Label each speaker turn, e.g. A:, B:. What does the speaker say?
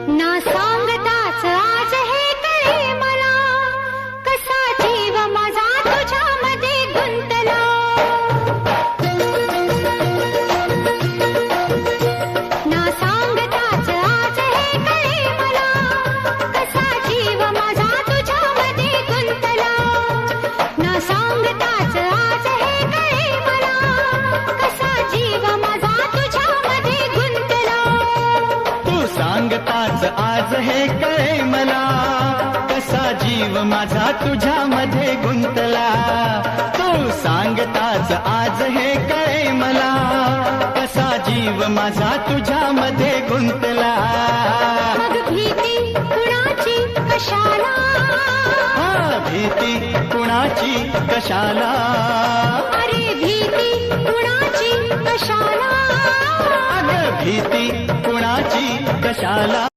A: ना सांगताच आज हे कळे मला, कसा जीव माझा तुझ्यामध्ये गुंतला. ना सांगताच आज हे कळे मला, कसा जीव माझा तुझ्यामध्ये गुंतला. ना सांगताच आज हे कळे मला, कसा जीव माझा तुझ्यामध्ये गुंतला.
B: तू सांगताच आज हे कळे मला, कसा जीव माझा तुझ्यामध्ये गुंतला. तू सांगताच आज हे कळे मला, कसा जीव माझा तुझ्यामध्ये गुंतला.
A: मग भीती कुणाची कशाला,
B: भीती कुणाची कशाला.
A: अरे भीती कुणाची कशाला.
B: अगं भीती कुणाची कशाला.